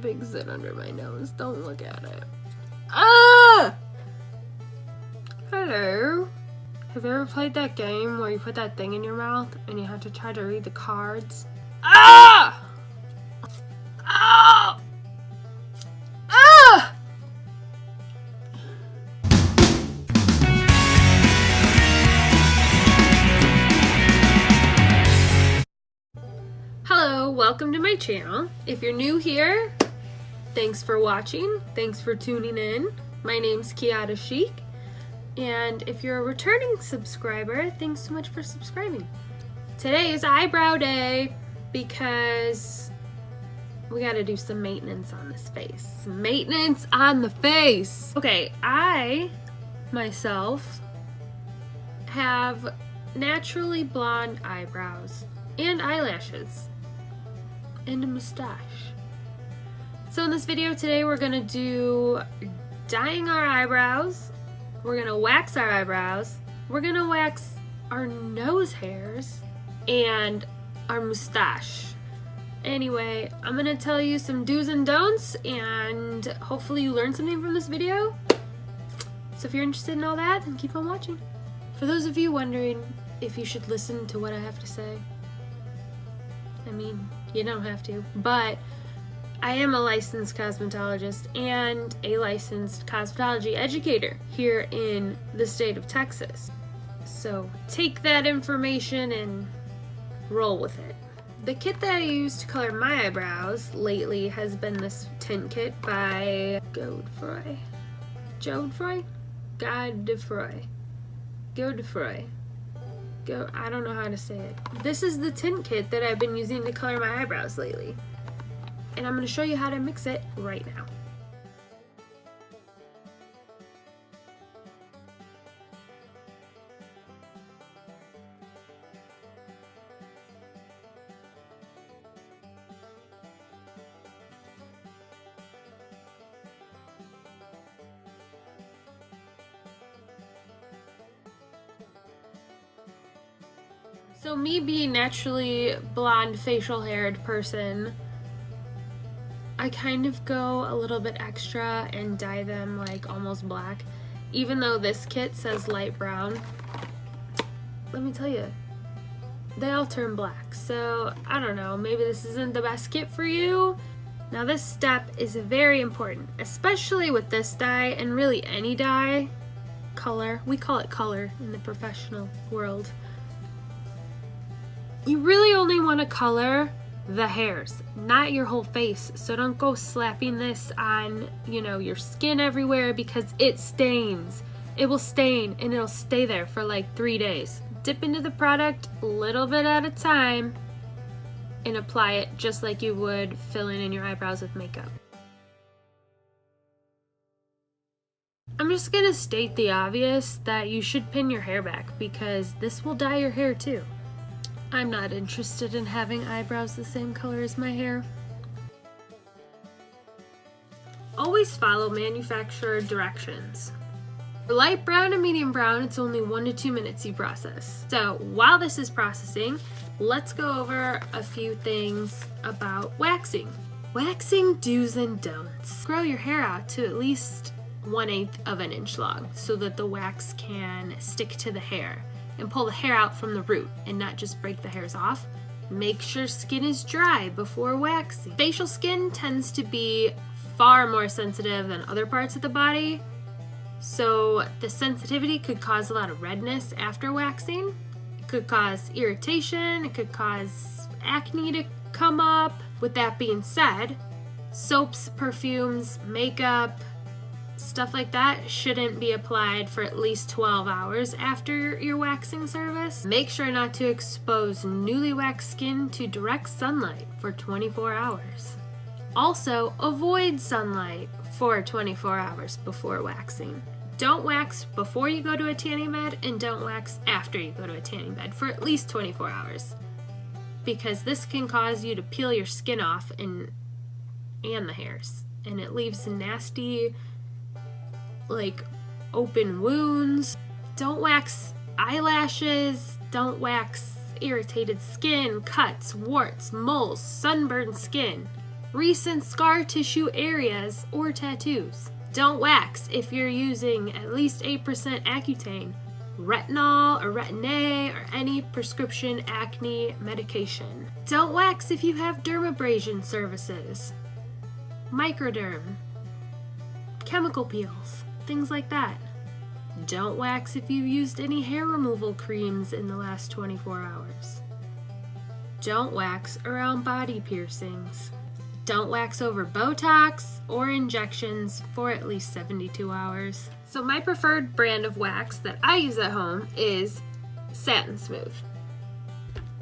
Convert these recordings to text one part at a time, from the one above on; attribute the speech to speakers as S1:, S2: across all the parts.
S1: big zit under my nose. Don't look at it. Ah! Hello. Have you ever played that game where you put that thing in your mouth and you have to try to read the cards? Ah! Ah! Ah! Hello, welcome to my channel. If you're new here, thanks for watching. Thanks for tuning in. My name's Kiata Chic. And if you're a returning subscriber, thanks so much for subscribing. Today is eyebrow day because we gotta do some maintenance on this face. Some maintenance on the face. Okay, I, myself, have naturally blonde eyebrows and eyelashes and a mustache. So in this video today, we're gonna do dyeing our eyebrows. We're gonna wax our eyebrows, we're gonna wax our nose hairs, and our mustache. Anyway, I'm gonna tell you some do's and don'ts, and hopefully you learned something from this video. So if you're interested in all that, then keep on watching. For those of you wondering if you should listen to what I have to say, I mean, you don't have to, but I am a licensed cosmetologist and a licensed cosmetology educator here in the state of Texas. So take that information and roll with it. The kit that I use to color my eyebrows lately has been this tint kit by Godefroy. I don't know how to say it. This is the tint kit that I've been using to color my eyebrows lately. And I'm going to show you how to mix it right now. So me being naturally blonde facial haired person, I kind of go a little bit extra and dye them like almost black. Even though this kit says light brown, let me tell you, they all turn black. So I don't know, maybe this isn't the best kit for you. Now this step is very important, especially with this dye and really any dye, color. We call it color in the professional world. You really only want to color the hairs, not your whole face. So don't go slapping this on, your skin everywhere because it stains. It will stain and it'll stay there for like 3 days. Dip into the product a little bit at a time and apply it just like you would filling in your eyebrows with makeup. I'm just gonna state the obvious that you should pin your hair back because this will dye your hair too. I'm not interested in having eyebrows the same color as my hair. Always follow manufacturer directions. For light brown and medium brown, it's only 1 to 2 minutes you process. So while this is processing, let's go over a few things about waxing. Waxing do's and don'ts. Grow your hair out to at least 1/8 of an inch long so that the wax can stick to the hair and pull the hair out from the root and not just break the hairs off. Make sure skin is dry before waxing. Facial skin tends to be far more sensitive than other parts of the body, so the sensitivity could cause a lot of redness after waxing. It could cause irritation, it could cause acne to come up. With that being said, soaps, perfumes, makeup, stuff like that shouldn't be applied for at least 12 hours after your waxing service. Make sure not to expose newly waxed skin to direct sunlight for 24 hours. Also, avoid sunlight for 24 hours before waxing. Don't wax before you go to a tanning bed and don't wax after you go to a tanning bed for at least 24 hours because this can cause you to peel your skin off and the hairs, and it leaves nasty like open wounds. Don't wax eyelashes, don't wax irritated skin, cuts, warts, moles, sunburned skin. recent scar tissue areas or tattoos. Don't wax if you're using at least 8% Accutane, retinol or Retin-A, or any prescription acne medication. Don't wax if you have dermabrasion services, microderm, chemical peels, things like that. Don't wax if you've used any hair removal creams in the last 24 hours. Don't wax around body piercings. Don't wax over Botox or injections for at least 72 hours. So my preferred brand of wax that I use at home is Satin Smooth.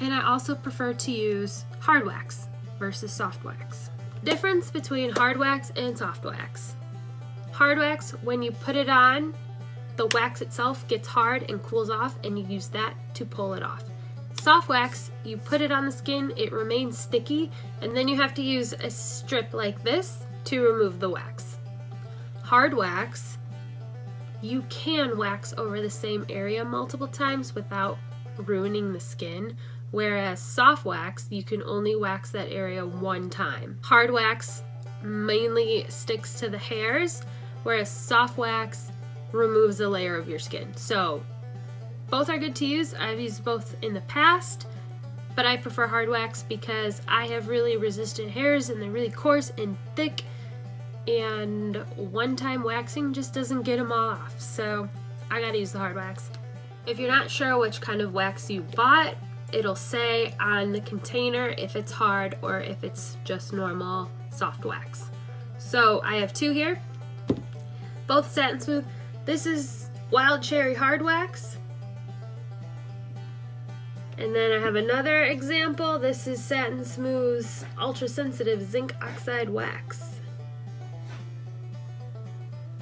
S1: And I also prefer to use hard wax versus soft wax. Difference between hard wax and soft wax. Hard wax, when you put it on, the wax itself gets hard and cools off, and you use that to pull it off. Soft wax, you put it on the skin, it remains sticky, and then you have to use a strip like this to remove the wax. Hard wax, you can wax over the same area multiple times without ruining the skin, whereas soft wax, you can only wax that area one time. Hard wax mainly sticks to the hairs, whereas soft wax removes a layer of your skin. So both are good to use. I've used both in the past, but I prefer hard wax because I have really resistant hairs and they're really coarse and thick, and one-time waxing just doesn't get them all off. So I gotta use the hard wax. If you're not sure which kind of wax you bought, it'll say on the container if it's hard or if it's just normal soft wax. So I have two here, both Satin Smooth. This is Wild Cherry Hard Wax. And then I have another example. This is Satin Smooth's Ultra Sensitive Zinc Oxide Wax.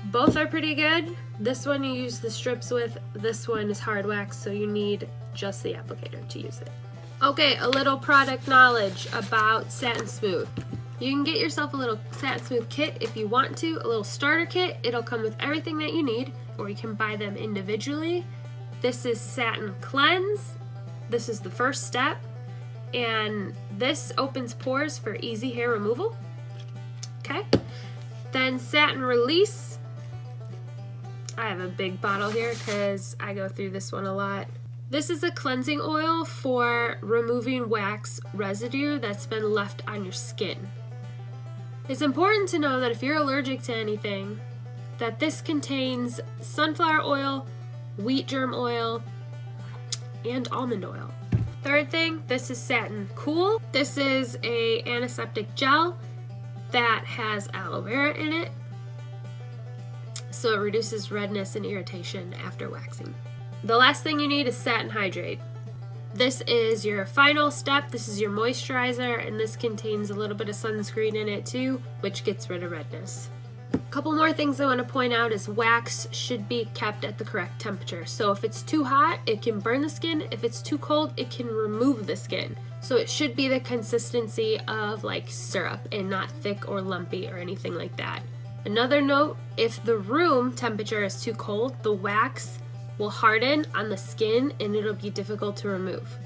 S1: Both are pretty good. This one you use the strips with, this one is hard wax, so you need just the applicator to use it. Okay, a little product knowledge about Satin Smooth. You can get yourself a little Satin Smooth kit if you want to, a little starter kit. It'll come with everything that you need, or you can buy them individually. This is Satin Cleanse. This is the first step, and this opens pores for easy hair removal. Okay, then Satin Release. I have a big bottle here because I go through this one a lot. This is a cleansing oil for removing wax residue that's been left on your skin. It's important to know that if you're allergic to anything, that this contains sunflower oil, wheat germ oil, and almond oil. Third thing, this is Satin Cool. This is a antiseptic gel that has aloe vera in it, so it reduces redness and irritation after waxing. The last thing you need is Satin Hydrate. This is your final step. This is your moisturizer, and this contains a little bit of sunscreen in it too, which gets rid of redness. A couple more things I want to point out is wax should be kept at the correct temperature. So if it's too hot, it can burn the skin. If it's too cold, it can remove the skin. So it should be the consistency of like syrup and not thick or lumpy or anything like that. Another note, if the room temperature is too cold, the wax will harden on the skin and it'll be difficult to remove.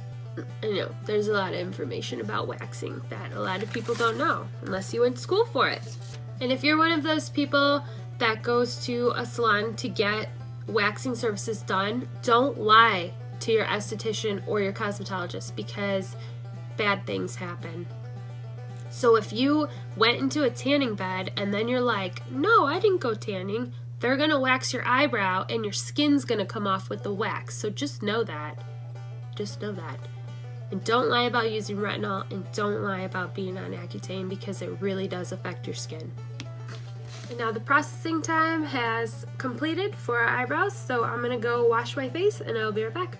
S1: I know, there's a lot of information about waxing that a lot of people don't know unless you went to school for it. And if you're one of those people that goes to a salon to get waxing services done, don't lie to your esthetician or your cosmetologist because bad things happen. So if you went into a tanning bed and then you're like, no, I didn't go tanning, they're gonna wax your eyebrow and your skin's gonna come off with the wax. So just know that. Just know that. And don't lie about using retinol, and don't lie about being on Accutane because it really does affect your skin. And now the processing time has completed for our eyebrows, so I'm gonna go wash my face and I'll be right back.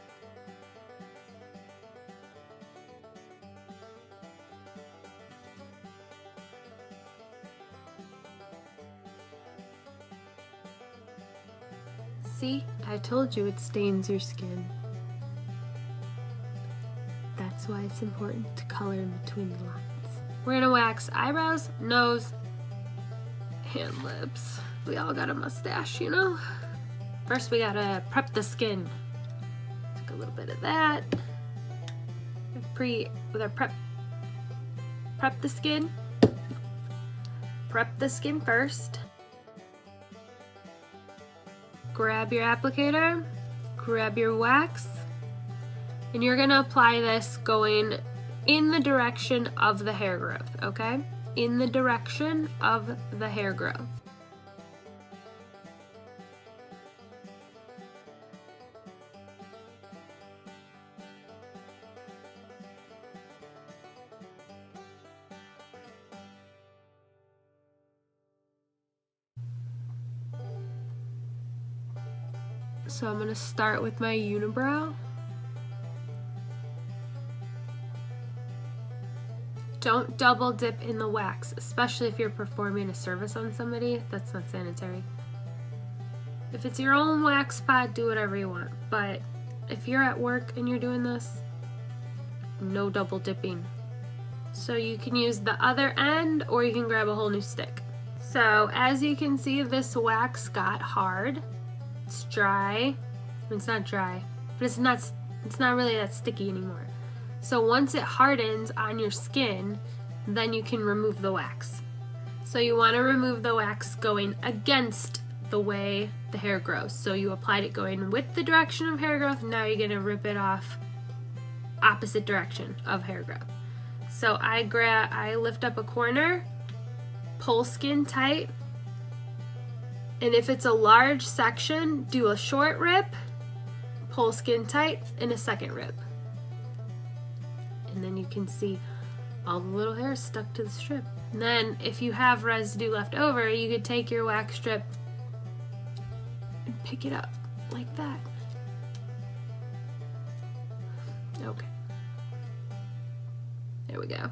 S1: See, I told you it stains your skin. That's why it's important to color in between the lines. We're gonna wax eyebrows, nose, and lips. We all got a mustache, you know? First we gotta prep the skin. Take a little bit of that. Prep the skin. prep the skin first. Grab your applicator, grab your wax, and you're gonna apply this going in the direction of the hair growth, okay? In the direction of the hair growth. So I'm gonna start with my unibrow. Don't double dip in the wax, especially if you're performing a service on somebody. That's not sanitary. If it's your own wax spot, do whatever you want. But if you're at work and you're doing this, no double dipping. So you can use the other end or you can grab a whole new stick. So as you can see, this wax got hard. It's dry. I mean, it's not dry, but it's not really that sticky anymore. So once it hardens on your skin, then you can remove the wax. So you want to remove the wax going against the way the hair grows. So you applied it going with the direction of hair growth, now you're going to rip it off opposite direction of hair growth. So I lift up a corner, pull skin tight, and if it's a large section, do a short rip, pull skin tight, and a second rip. And then you can see all the little hairs stuck to the strip. And then if you have residue left over, you could take your wax strip and pick it up like that. Okay. There we go.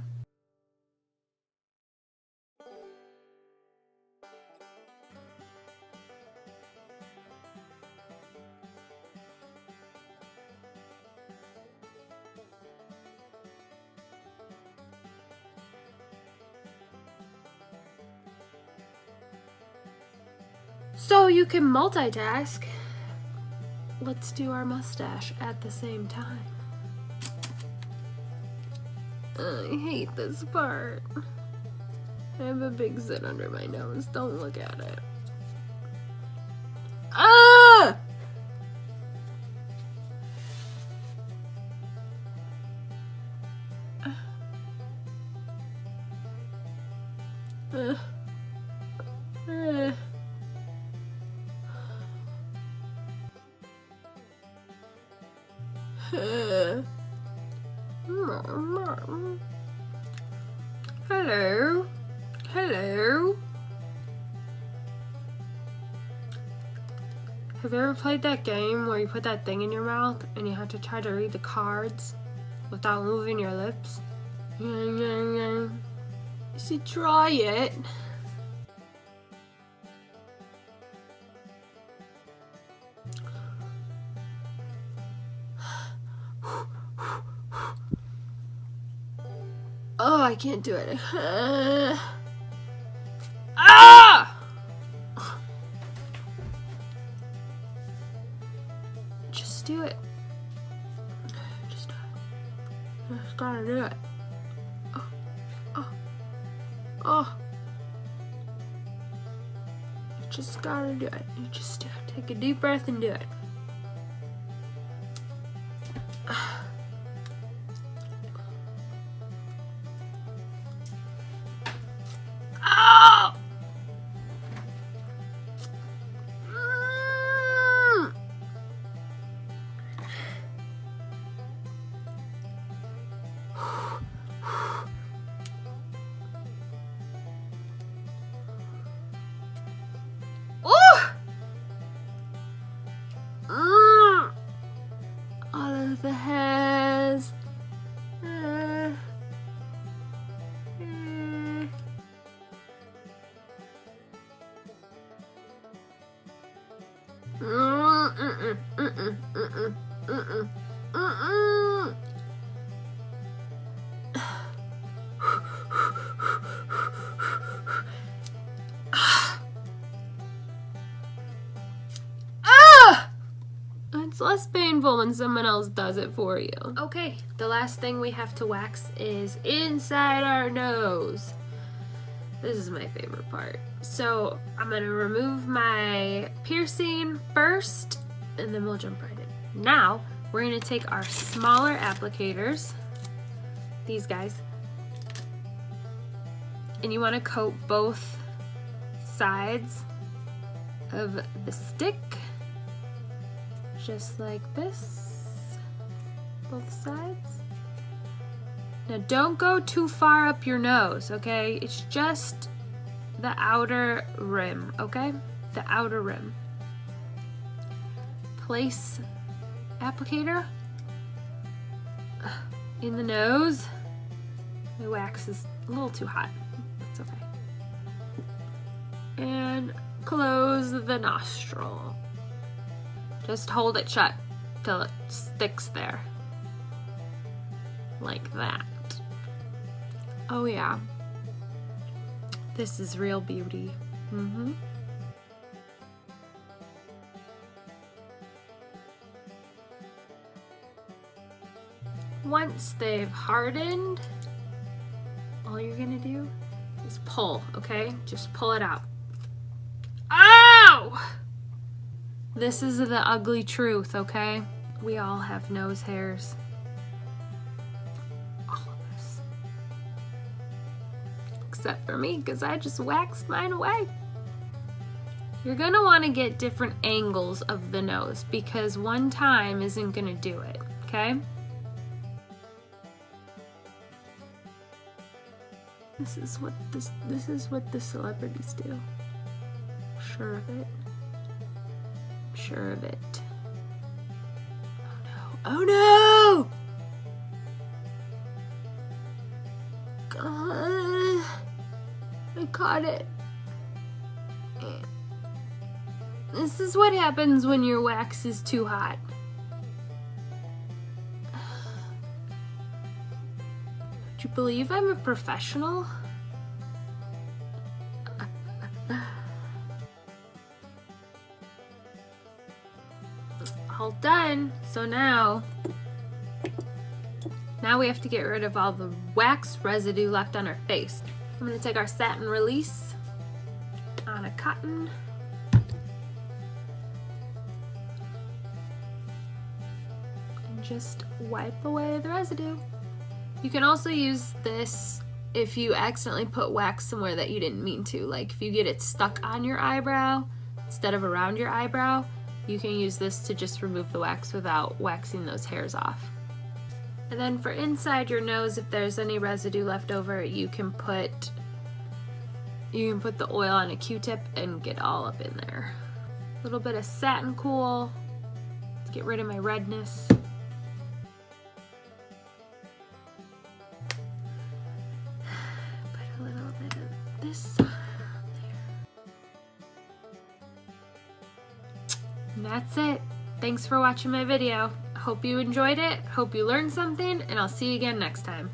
S1: So you can multitask. Let's do our mustache at the same time. I hate this part. I have a big zit under my nose. Don't look at it. Ah! Hello. Hello. Have you ever played that game where you put that thing in your mouth and you have to try to read the cards without moving your lips? You should try it. Oh, I can't do it. Ah! Just do it. Just gotta do it. Oh. You just gotta do it. You just take a deep breath and do it. All of the hairs. It's less painful when someone else does it for you. Okay, the last thing we have to wax is inside our nose. This is my favorite part. So I'm gonna remove my piercing first, and then we'll jump right in. Now, we're gonna take our smaller applicators, these guys, and you wanna coat both sides of the stick, just like this, both sides. Now don't go too far up your nose, okay? It's just the outer rim, okay? The outer rim. Place applicator in the nose. My wax is a little too hot. That's okay. And close the nostril. Just hold it shut till it sticks there. Like that. Oh yeah. This is real beauty. Once they've hardened, all you're gonna do is pull, okay? Just pull it out. Ow! This is the ugly truth, okay? We all have nose hairs. All of us. Except for me, because I just waxed mine away. You're gonna wanna get different angles of the nose because one time isn't gonna do it, okay? This is what the celebrities do. Sure of it. Sure of it. Oh no! God, I caught it. This is what happens when your wax is too hot. Would you believe I'm a professional? All done. So now we have to get rid of all the wax residue left on our face. I'm gonna take our satin release on a cotton. And just wipe away the residue. You can also use this if you accidentally put wax somewhere that you didn't mean to. Like if you get it stuck on your eyebrow instead of around your eyebrow, you can use this to just remove the wax without waxing those hairs off. And then for inside your nose, if there's any residue left over, you can put the oil on a Q-tip and get all up in there. A little bit of Satin Cool to get rid of my redness. Put a little bit of this on there. And that's it. Thanks for watching my video. Hope you enjoyed it, hope you learned something, and I'll see you again next time.